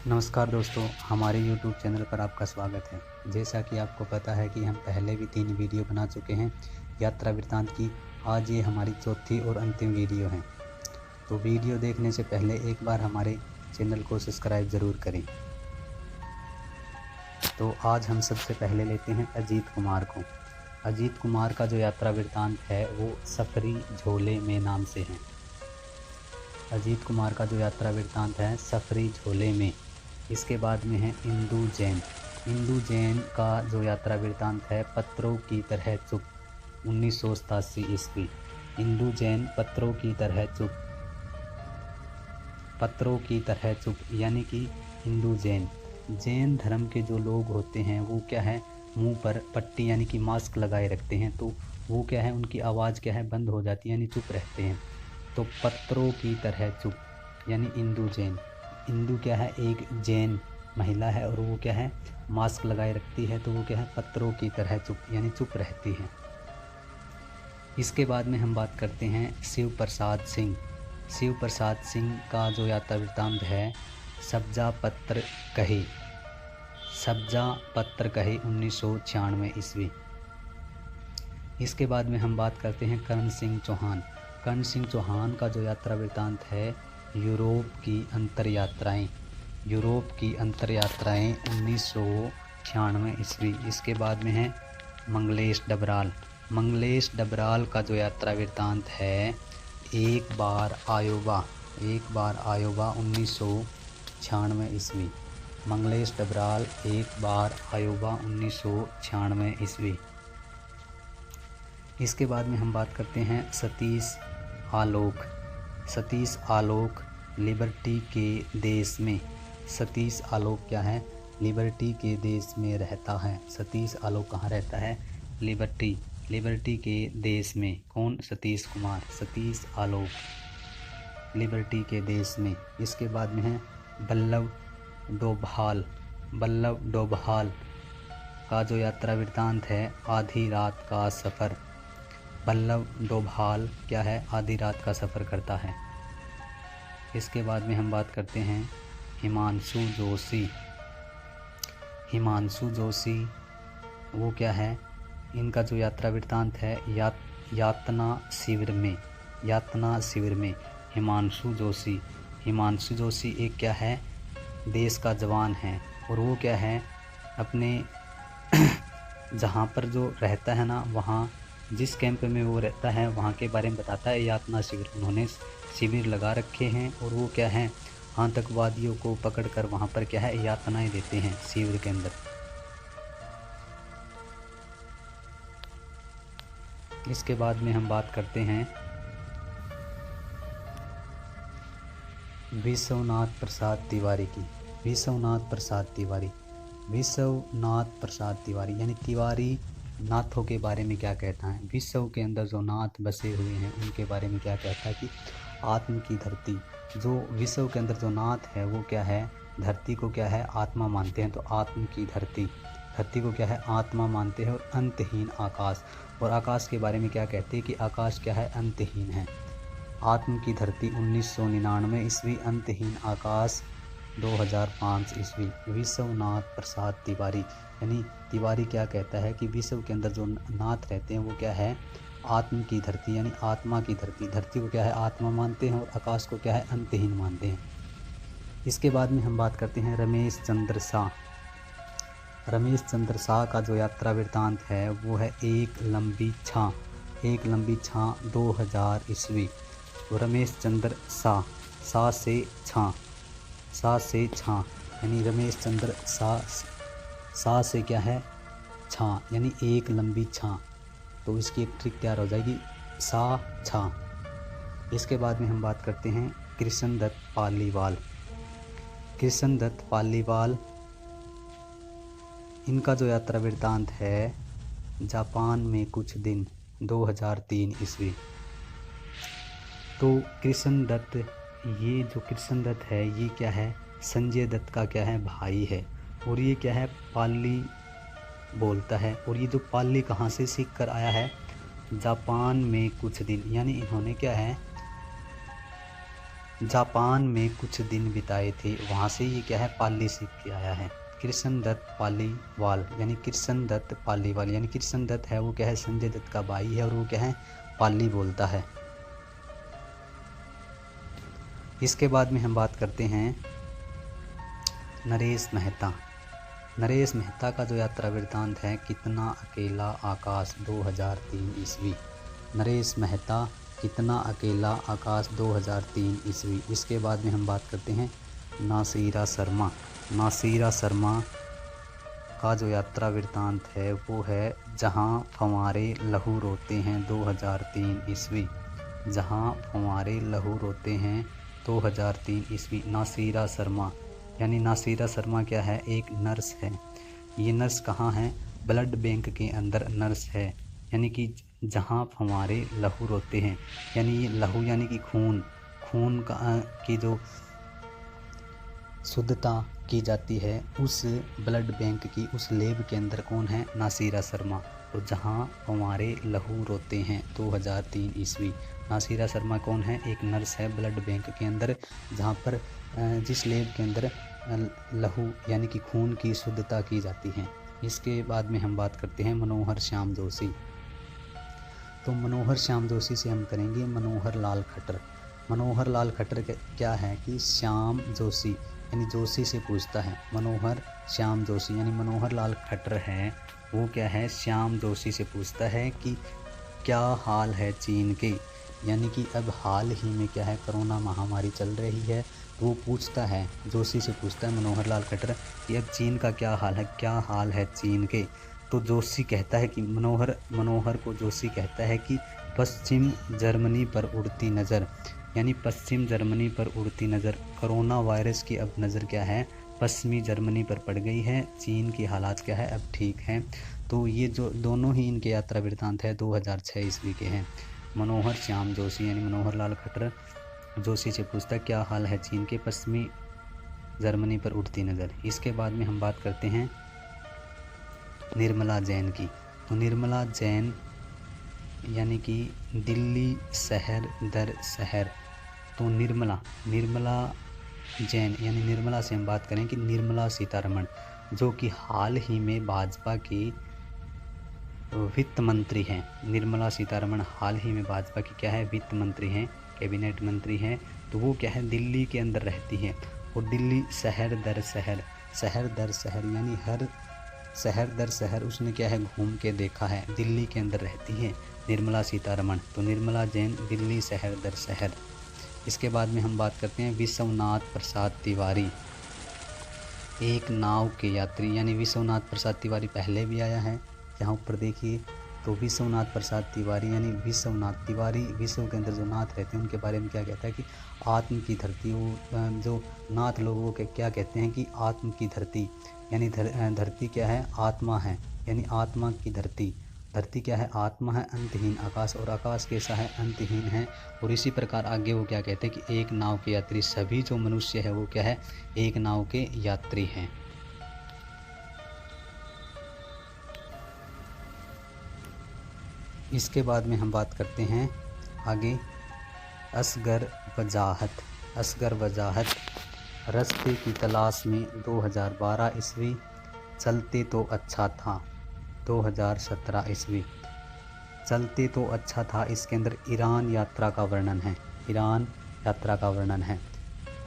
नमस्कार दोस्तों, हमारे YouTube चैनल पर आपका स्वागत है। जैसा कि आपको पता है कि हम पहले भी 3 वीडियो बना चुके हैं यात्रा वृत्तांत की। आज ये हमारी चौथी और अंतिम वीडियो है। तो वीडियो देखने से पहले एक बार हमारे चैनल को सब्सक्राइब ज़रूर करें। तो आज हम सबसे पहले लेते हैं अजीत कुमार को। अजीत कुमार का जो यात्रा वृत्तांत है वो सफरी झोले में नाम से है। अजीत कुमार का जो यात्रा वृत्तांत है सफरी झोले में। इसके बाद में है इंदु जैन। इंदु जैन का जो यात्रा वृत्तांत है पत्रों की तरह चुप, 1987 ईस्वी। इंदु जैन पत्रों की तरह चुप, पत्रों की तरह चुप यानी कि इंदु जैन। जैन धर्म के जो लोग होते हैं वो क्या है, मुंह पर पट्टी यानी कि मास्क लगाए रखते हैं, तो वो क्या है, उनकी आवाज़ क्या है, बंद हो जाती है यानी चुप रहते हैं। तो पत्रों की तरह चुप यानी इंदु जैन। इंदु क्या है, एक जैन महिला है और वो क्या है, मास्क लगाए रखती है, तो वो क्या है, पत्रों की तरह चुप यानी चुप रहती है। इसके बाद में हम बात करते हैं शिव प्रसाद सिंह। शिव प्रसाद सिंह का जो यात्रा वृत्तांत है सब्जा पत्र कहे, सब्जा पत्र कहे, 1996 ईस्वी। इसके बाद में हम बात करते हैं कर्ण सिंह चौहान। कर्ण सिंह चौहान का जो यात्रा वृत्तांत है यूरोप की अंतर यात्राएँ, यूरोप की अंतर यात्राएँ, 1996 ईस्वी। इसके बाद में है मंगलेश डबराल। मंगलेश डबराल का जो यात्रा वृत्तांत है एक बार आयोवा, एक बार आयोवा, 1996 ईस्वी। मंगलेश डबराल एक बार आयोवा, 1996 ईस्वी। इसके बाद में हम बात करते हैं सतीश आलोक। सतीश आलोक लिबर्टी के देश में। सतीश आलोक क्या है, लिबर्टी के देश में रहता है। सतीश आलोक कहाँ रहता है, लिबर्टी, लिबर्टी के देश में। कौन, सतीश कुमार, सतीश आलोक लिबर्टी के देश में। इसके बाद में है बल्लभ डोभाल। बल्लभ डोभाल का जो यात्रा वृत्तांत है आधी रात का सफ़र। बल्लभ डोभाल क्या है, आधी रात का सफ़र करता है। इसके बाद में हम बात करते हैं हिमांशु जोशी। हिमांशु जोशी वो क्या है, इनका जो यात्रा वृत्तांत है यातना शिविर में, यातना शिविर में। हिमांशु जोशी, हिमांशु जोशी एक क्या है, देश का जवान है और वो क्या है, अपने जहाँ पर जो रहता है ना, वहाँ जिस कैंप में वो रहता है वहाँ के बारे में बताता है। यातना शिविर, उन्होंने शिविर लगा रखे हैं और वो क्या है, आतंकवादियों को पकड़कर वहाँ पर क्या है, यातनाएं देते हैं शिविर के अंदर। इसके बाद में हम बात करते हैं विश्वनाथ प्रसाद तिवारी की। विश्वनाथ प्रसाद तिवारी, विश्वनाथ प्रसाद तिवारी यानी तिवारी नाथों के बारे में क्या कहता है, विश्व के अंदर जो नाथ बसे हुए हैं उनके बारे में क्या कहता है कि आत्म की धरती, जो विश्व के अंदर जो नाथ है वो क्या है, धरती को क्या है, आत्मा मानते हैं। तो आत्म की धरती, धरती को क्या है, आत्मा मानते हैं। और अंतहीन आकाश, और आकाश के बारे में क्या कहते हैं कि आकाश क्या है, अंतहीन है। आत्म की धरती 1999 ईस्वी, अंतहीन आकाश 2005 ईस्वी। विश्वनाथ प्रसाद तिवारी यानी तिवारी क्या कहता है कि विश्व के अंदर जो नाथ रहते हैं वो क्या है, आत्म की धरती यानी आत्मा की धरती, धरती को क्या है, आत्मा मानते हैं और आकाश को क्या है, अंतहीन मानते हैं। इसके बाद में हम बात करते हैं रमेश चंद्र शाह। रमेश चंद्र शाह का जो यात्रा वृत्तांत है वो है एक लंबी छाँ, एक लंबी छाँ, 2000 ईस्वी। तो रमेश चंद्र शाह, शाह से छाँ, शाह से छाँ यानी रमेश चंद्र शाह, शाह से क्या है, छाँ यानी एक लंबी छाँ। तो इसकी एक ट्रिक तैयार हो जाएगी, शाह छाँ। इसके बाद में हम बात करते हैं कृष्ण दत्त पालीवाल। कृष्ण दत्त पालीवाल, इनका जो यात्रा वृत्तांत है जापान में कुछ दिन, 2003 ईस्वी। तो कृष्ण दत्त, ये जो कृष्ण दत्त है ये क्या है, संजय दत्त का क्या है, भाई है। और ये क्या है, पाली बोलता है। और ये जो पाली कहाँ से सीख कर आया है, जापान में कुछ दिन, यानी इन्होंने क्या है, जापान में कुछ दिन बिताए थे, वहाँ से ये क्या है, पाली सीख के आया है। कृष्ण दत्त पालीवाल यानी कृष्ण दत्त पालीवाल यानी कृष्ण दत्त है वो क्या है, संजय दत्त का भाई है और वो क्या है, पाली बोलता है। इसके बाद में हम बात करते हैं नरेश मेहता। नरेश मेहता का जो यात्रा वृत्तांत है, कितना अकेला आकाश 2003 ईस्वी। नरेश मेहता कितना अकेला आकाश 2003 ईस्वी। इसके बाद में हम बात करते हैं नासिरा शर्मा। नासिरा शर्मा का जो यात्रा वृत्तांत है वो है जहां फंवारे लहू रोते हैं 2003 ईस्वी। जहां फंवारे लहू रोते हैं 2003 ईस्वी। नासिरा शर्मा यानी नासिरा शर्मा क्या है, एक नर्स है। ये नर्स कहाँ है, ब्लड बैंक के अंदर नर्स है। यानी कि जहाँ फंवारे लहू रोते हैं, यानी ये लहू यानी कि खून, खून का की जो शुद्धता की जाती है उस ब्लड बैंक की, उस लैब के अंदर कौन है, नासिरा शर्मा। तो जहाँ फंवारे लहू रोते हैं 2003 ईस्वी। नासिरा शर्मा कौन है, एक नर्स है ब्लड बैंक के अंदर, जहाँ पर जिस लैब के अंदर लहू यानी कि खून की शुद्धता की जाती है। इसके बाद में हम बात करते हैं मनोहर श्याम जोशी। तो मनोहर श्याम जोशी से हम करेंगे मनोहर लाल खट्टर। मनोहर लाल खट्टर क्या है कि श्याम जोशी यानी जोशी से पूछता है। मनोहर श्याम जोशी यानी मनोहर लाल खट्टर है वो क्या है, श्याम जोशी से पूछता है कि क्या हाल है चीन के। यानी कि अब हाल ही में क्या है, कोरोना महामारी चल रही है, तो वो पूछता है, जोशी से पूछता है मनोहर लाल खट्टर कि अब चीन का क्या हाल है, क्या हाल है चीन के। तो जोशी कहता है कि मनोहर को जोशी कहता है कि पश्चिम जर्मनी पर उड़ती नज़र, यानी पश्चिम जर्मनी पर उड़ती नज़र। कोरोना वायरस की अब नज़र क्या है, पश्चिमी जर्मनी पर पड़ गई है, चीन की हालात क्या है, अब ठीक हैं। तो ये जो दोनों ही इनके यात्रा वृत्तांत है 2006 ईस्वी के हैं। मनोहर श्याम जोशी यानी मनोहर लाल खट्टर जोशी से पूछता क्या हाल है चीन के, पश्चिमी जर्मनी पर उड़ती नज़र। इसके बाद में हम बात करते हैं निर्मला जैन की। तो निर्मला जैन यानी कि दिल्ली शहर दर शहर। तो निर्मला जैन यानी निर्मला से हम बात करें कि निर्मला सीतारमण, जो कि हाल ही में भाजपा की वित्त मंत्री हैं। निर्मला सीतारमण हाल ही में भाजपा की क्या है, वित्त मंत्री हैं, कैबिनेट मंत्री हैं। तो वो क्या है, दिल्ली के अंदर रहती हैं। और दिल्ली शहर दर शहर, शहर दर शहर यानी हर शहर दर शहर उसने क्या है, घूम के देखा है। दिल्ली के अंदर रहती हैं निर्मला सीतारमण। तो निर्मला जैन दिल्ली शहर दर शहर। इसके बाद में हम बात करते हैं विश्वनाथ प्रसाद तिवारी, एक नाव के यात्री। यानी विश्वनाथ प्रसाद तिवारी पहले भी आया है, यहाँ ऊपर देखिए। तो विश्वनाथ प्रसाद तिवारी यानी विश्वनाथ तिवारी विश्व के अंदर जो नाथ रहते हैं उनके बारे में क्या कहता है कि आत्म की धरती। वो जो नाथ लोगों के क्या कहते हैं कि आत्म की धरती, यानी धरती क्या है, आत्मा है, यानी आत्मा की धरती। धरती क्या है, आत्मा है, अंतहीन आकाश, और आकाश कैसा है, अंतहीन है। और इसी प्रकार आगे वो क्या कहते हैं कि एक नाव के यात्री, सभी जो मनुष्य है वो क्या है, एक नाव के यात्री हैं। इसके बाद में हम बात करते हैं आगे असगर वजाहत। असगर वजाहत रास्ते की तलाश में 2012 ईस्वी। चलते तो अच्छा था 2017 ईस्वी। चलते तो अच्छा था, इसके अंदर ईरान यात्रा का वर्णन है, ईरान यात्रा का वर्णन है।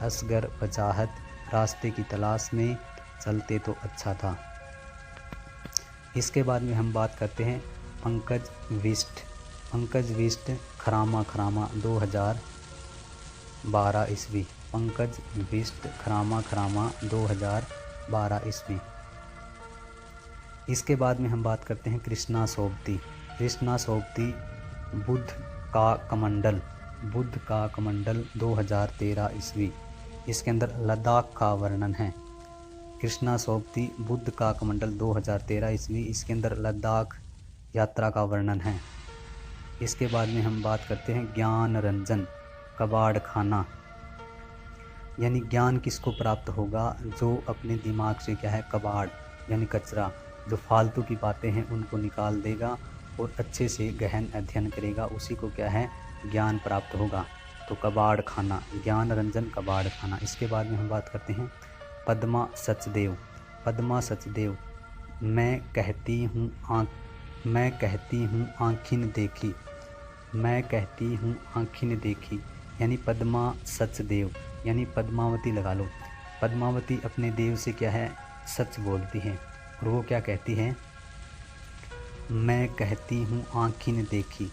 असगर वजाहत रास्ते की तलाश में, चलते तो अच्छा था। इसके बाद में हम बात करते हैं पंकज बिष्ट। पंकज बिष्ट खरामा खरामा 2012 ईस्वी। पंकज बिष्ट खरामा खरामा 2012 ईस्वी। इसके बाद में हम बात करते हैं कृष्णा सोबती। कृष्णा सोबती बुद्ध का कमंडल, बुद्ध का कमंडल 2013 ईस्वी। इसके अंदर लद्दाख का वर्णन है। कृष्णा सोबती बुद्ध का कमंडल 2013 ईस्वी। इसके अंदर लद्दाख यात्रा का वर्णन है। इसके बाद में हम बात करते हैं ज्ञान रंजन कबाड़ खाना। यानी ज्ञान किसको प्राप्त होगा, जो अपने दिमाग से क्या है, कबाड़ यानी कचरा, जो फालतू की बातें हैं उनको निकाल देगा और अच्छे से गहन अध्ययन करेगा, उसी को क्या है, ज्ञान प्राप्त होगा। तो कबाड़ खाना, ज्ञान रंजन कबाड़ खाना। इसके बाद में हम बात करते हैं पद्मा सचदेव। पद्मा सचदेव, मैं कहती हूँ आँखिन देखी, मैं कहती हूँ आँखिन देखी, यानी पद्मा सचदेव यानी पद्मावती लगा लो। पद्मावती अपने देव से क्या है, सच बोलती है और वो क्या कहती है, मैं कहती हूँ आँखिन देखी।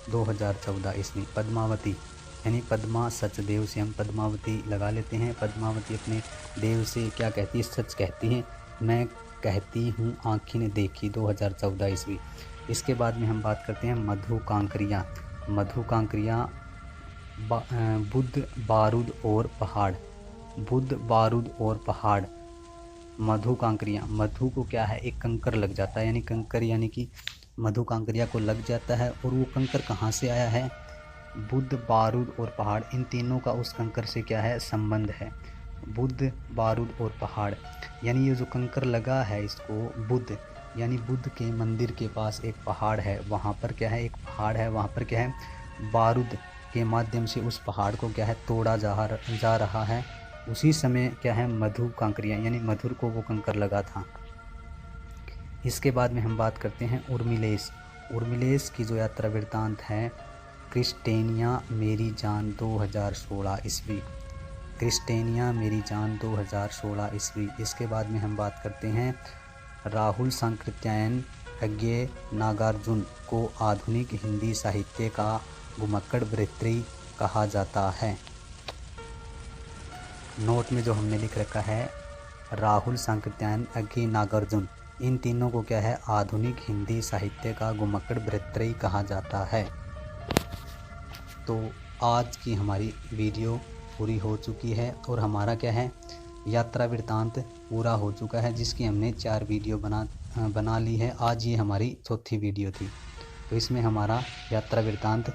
2014 ईस्वी पद्मावती यानी पद्मा सचदेव से हम पद्मावती लगा लेते हैं। पद्मावती अपने देव से क्या कहती है, सच कहती है, मैं कहती हूँ आँखिन देखी। 2014 ईस्वी। इसके बाद में हम बात करते हैं मधु कांकरिया। मधु कांकरिया, बुद्ध बारूद और पहाड़, बुद्ध बारूद और पहाड़। मधु कांकरिया, मधु को क्या है, एक कंकर लग जाता है, यानी कंकर यानी कि मधु कांकरिया को लग जाता है। और वो कंकर कहाँ से आया है, बुद्ध बारूद और पहाड़, इन तीनों का उस कंकर से क्या है, संबंध है। बुद्ध बारूद और पहाड़, यानी ये जो कंकर लगा है इसको बुद्ध यानी बुद्ध के मंदिर के पास एक पहाड़ है, वहाँ पर क्या है, एक पहाड़ है, वहाँ पर क्या है, बारूद के माध्यम से उस पहाड़ को क्या है, तोड़ा जा रहा है। उसी समय क्या है, मधु कांकरिया यानी मधुर को वो कंकर लगा था। इसके बाद में हम बात करते हैं उर्मिलेश। उर्मिलेश की जो यात्रा वृत्तांत है, क्रिस्टेनिया मेरी जान 2016 ईस्वी। क्रिस्टेनिया मेरी जान 2016 ईस्वी। इसके बाद में हम बात करते हैं राहुल सांकृत्यायन अज्ञेय नागार्जुन को आधुनिक हिंदी साहित्य का घुमक्कड़ वृत्ति कहा जाता है। नोट में जो हमने लिख रखा है, राहुल सांकृत्यायन अज्ञेय नागार्जुन, इन तीनों को क्या है, आधुनिक हिंदी साहित्य का घुमक्कड़ वृत्ति कहा जाता है। तो आज की हमारी वीडियो पूरी हो चुकी है और हमारा क्या है, यात्रा वृत्तांत पूरा हो चुका है, जिसकी हमने 4 वीडियो बना ली है। आज ये हमारी चौथी वीडियो थी, तो इसमें हमारा यात्रा वृत्तांत